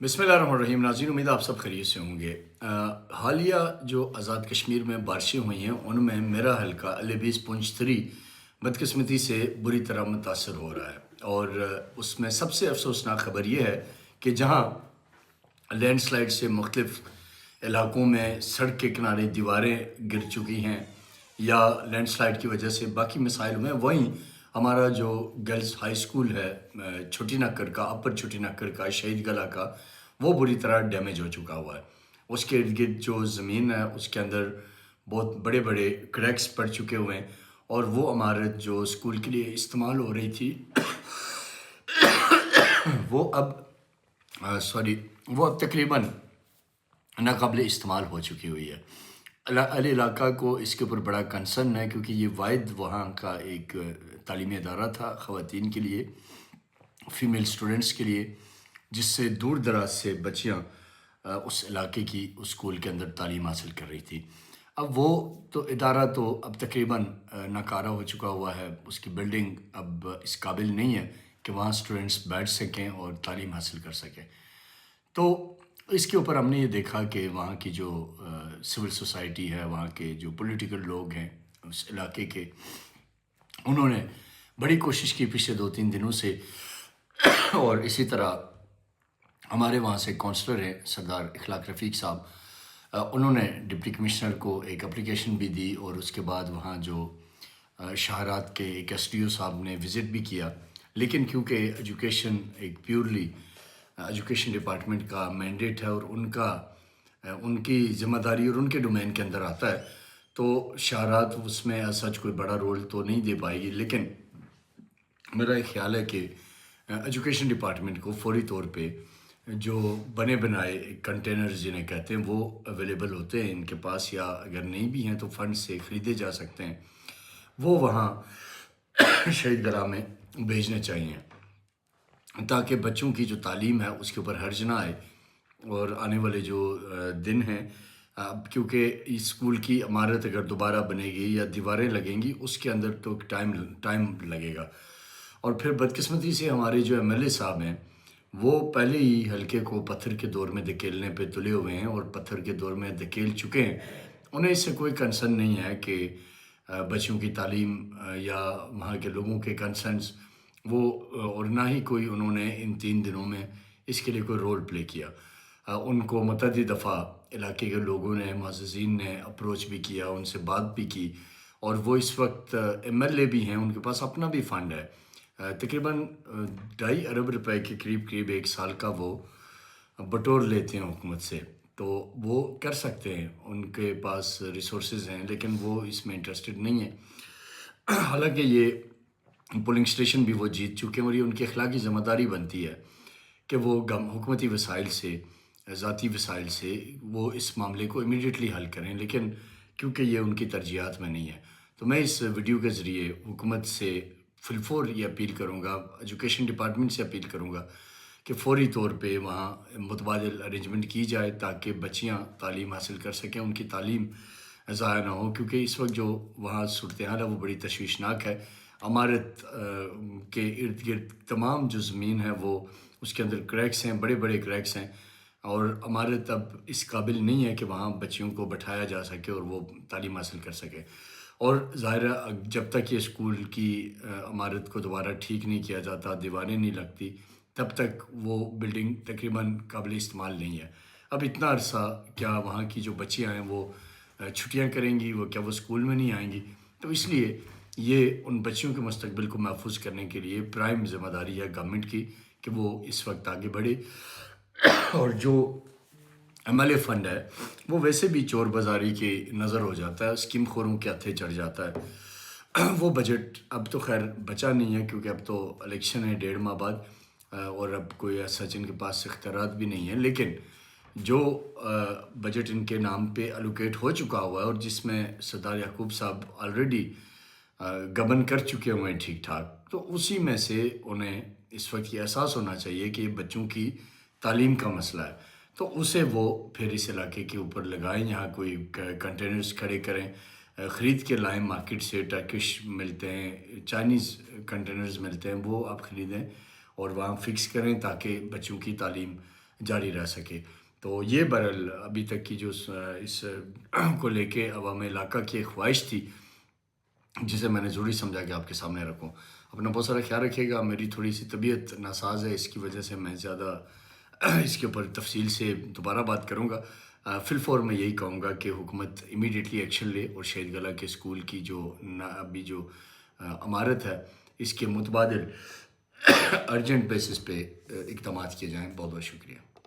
बिस्मिल्लाहिर्रहमानिर्रहीम। नाज़रीन, उम्मीद है आप सब खैरियत से होंगे। हालिया जो आज़ाद कश्मीर में बारिशें हुई हैं उनमें मेरा हल्का अलीबीस पुंछ 3 बदकिस्मती से बुरी तरह मुतासर हो रहा है। और उसमें सबसे अफसोसनाक खबर यह है कि जहाँ लैंडस्लाइड से मुख्तलिफ इलाकों में सड़क के किनारे दीवारें गिर चुकी हैं या लैंडस्लाइड की वजह से बाकी मसाइल में, वहीं हमारा जो गर्ल्स हाई स्कूल है छोटी नक्कर का, अपर छोटी नक्कर का, शहीद गला का, वो बुरी तरह डैमेज हो चुका हुआ है। उसके इर्द गिर्द जो ज़मीन है उसके अंदर बहुत बड़े बड़े क्रैक्स पड़ चुके हुए हैं और वो इमारत जो स्कूल के लिए इस्तेमाल हो रही थी वो अब वो अब तकरीबन नाकाबिल इस्तेमाल हो चुकी हुई है। अल इलाका को इसके ऊपर बड़ा कंसर्न है क्योंकि ये वाहिद वहाँ का एक तालीमी अदारा था ख़वातीन के लिए, फ़ीमेल स्टूडेंट्स के लिए, जिससे दूर दराज से बच्चियाँ उस इलाके की उस स्कूल के अंदर तालीम हासिल कर रही थी। अब वो तो इदारा तो अब तकरीबन नाकारा हो चुका हुआ है, उसकी बिल्डिंग अब इस काबिल नहीं है कि वहाँ स्टूडेंट्स बैठ सकें और तालीम हासिल कर सकें। तो इसके ऊपर हमने ये देखा कि वहाँ की जो सिविल सोसाइटी है, वहाँ के जो पॉलिटिकल लोग हैं उस इलाके के, उन्होंने बड़ी कोशिश की पिछले 2-3 दिनों से और इसी तरह हमारे वहाँ से काउंसलर हैं सरदार इखलाक रफ़ीक साहब, उन्होंने डिप्टी कमिश्नर को एक एप्लीकेशन भी दी और उसके बाद वहाँ जो शाहरात के एक SDO साहब ने विज़िट भी किया। लेकिन क्योंकि एजुकेशन एक प्योरली एजुकेशन डिपार्टमेंट का मैंडेट है और उनकी ज़िम्मेदारी और उनके डोमेन के अंदर आता है, तो शाहरात उसमें सच कोई बड़ा रोल तो नहीं दे पाएगी। लेकिन मेरा एक ख़्याल है कि एजुकेशन डिपार्टमेंट को फौरी तौर पे जो बने बनाए कंटेनर्स जिन्हें कहते हैं वो अवेलेबल होते हैं इनके पास, या अगर नहीं भी हैं तो फंड से ख़रीदे जा सकते हैं, वो वहाँ शहीद गला में भेजने चाहिए ताकि बच्चों की जो तालीम है उसके ऊपर हर्ज ना आए। और आने वाले जो दिन हैं, क्योंकि इस स्कूल की इमारत अगर दोबारा बनेगी या दीवारें लगेंगी उसके अंदर तो टाइम लगेगा। और फिर बदकिस्मती से हमारे जो MLA साहब हैं वो पहले ही हल्के को पत्थर के दौर में धकेलने पे तुले हुए हैं और पत्थर के दौर में धकेल चुके हैं। उन्हें इससे कोई कंसर्न नहीं है कि बच्चों की तालीम या वहाँ के लोगों के कंसर्न्स वो, और ना ही कोई उन्होंने इन 3 दिनों में इसके लिए कोई रोल प्ले किया। उनको मुतअद्दिद दफ़ा इलाके के लोगों ने, मुअज़्ज़िज़ीन ने अप्रोच भी किया, उनसे बात भी की, और वो इस वक्त MLA भी हैं, उनके पास अपना भी फ़ंड है। तकरीबन 2.5 अरब रुपए के करीब 1 साल का वो बटोर लेते हैं हुकूमत से, तो वो कर सकते हैं, उनके पास रिसोर्सेज हैं, लेकिन वो इसमें इंटरेस्टेड नहीं है। हालांकि ये पोलिंग स्टेशन भी वो जीत चुके हैं और ये उनकी अखलाकी ज़िम्मेदारी बनती है कि वो हुकूमती वसाइल से, ज़ाती वसाइल से वो इस मामले को इमीडिएटली हल करें, लेकिन क्योंकि ये उनकी तरजीहात में नहीं है, तो मैं इस वीडियो के ज़रिए हुकूमत से फिलफौर ये अपील करूँगा, एजुकेशन डिपार्टमेंट से अपील करूँगा कि फौरी तौर पे वहाँ मुतबादिल अरेंजमेंट की जाए ताकि बच्चियाँ तालीम हासिल कर सकें, उनकी तालीम ज़ाया ना हो। क्योंकि इस वक्त जो वहाँ सूरत हाल है वो बड़ी तशवीशनाक है। इमारत के इर्द गिर्द तमाम जो ज़मीन है वो उसके अंदर क्रैक्स हैं, बड़े बड़े क्रैक्स हैं, और इमारत अब इस काबिल नहीं है कि वहाँ बच्चियों को बैठाया जा सके और वो तालीम हासिल कर सके। और ज़ाहिर है जब तक ये स्कूल की इमारत को दोबारा ठीक नहीं किया जाता, दीवारें नहीं लगती, तब तक वो बिल्डिंग तकरीबन काबिल इस्तेमाल नहीं है। अब इतना अरसा क्या वहाँ की जो बच्चियाँ हैं वो छुट्टियाँ करेंगी, वो क्या वो स्कूल में नहीं आएंगी? तो इसलिए ये उन बच्चियों के मुस्तकबिल को महफूज करने के लिए प्राइम ज़िम्मेदारी है गवर्नमेंट की कि वो इस वक्त आगे बढ़े। और जो MLA फ़ंड है वो वैसे भी चोर बाज़ारी के नज़र हो जाता है, स्कीम खोरों के हथे चढ़ जाता है। वो बजट अब तो खैर बचा नहीं है क्योंकि अब तो इलेक्शन है 1.5 माह बाद, और अब कोई ऐसा जिनके पास इख्तियारात भी नहीं है, लेकिन जो बजट इनके नाम पे एलोकेट हो चुका हुआ है और जिसमें सरदार याकूब साहब ऑलरेडी गबन कर चुके हुए हैं ठीक ठाक, तो उसी में से उन्हें इस वक्त ये एहसास होना चाहिए कि बच्चों की तालीम का मसला है, तो उसे वो फिर इस इलाके के ऊपर लगाएं, यहाँ कोई कंटेनर्स खड़े करें, ख़रीद के लाएं मार्केट से। टर्किश मिलते हैं, चाइनीज़ कंटेनर्स मिलते हैं, वो आप ख़रीदें और वहाँ फ़िक्स करें ताकि बच्चों की तालीम جاری رہ سکے۔ تو یہ بہرحال ابھی تک کی جو اس کو لے کے عوام علاقہ کی ایک خواہش تھی، جسے میں نے ضروری سمجھا کہ آپ کے سامنے رکھوں۔ اپنا بہت سارا خیال رکھیے گا۔ میری تھوڑی سی طبیعت ناساز ہے، اس کی وجہ سے میں زیادہ اس کے اوپر تفصیل سے دوبارہ بات کروں گا۔ فی الفور میں یہی کہوں گا کہ حکومت امیڈیٹلی ایکشن لے اور شہید گلہ کے اسکول کی جو ابھی جو عمارت ہے، اس کے متبادل ارجنٹ بیسس پہ اقدامات کیے جائیں۔ بہت بہت شکریہ۔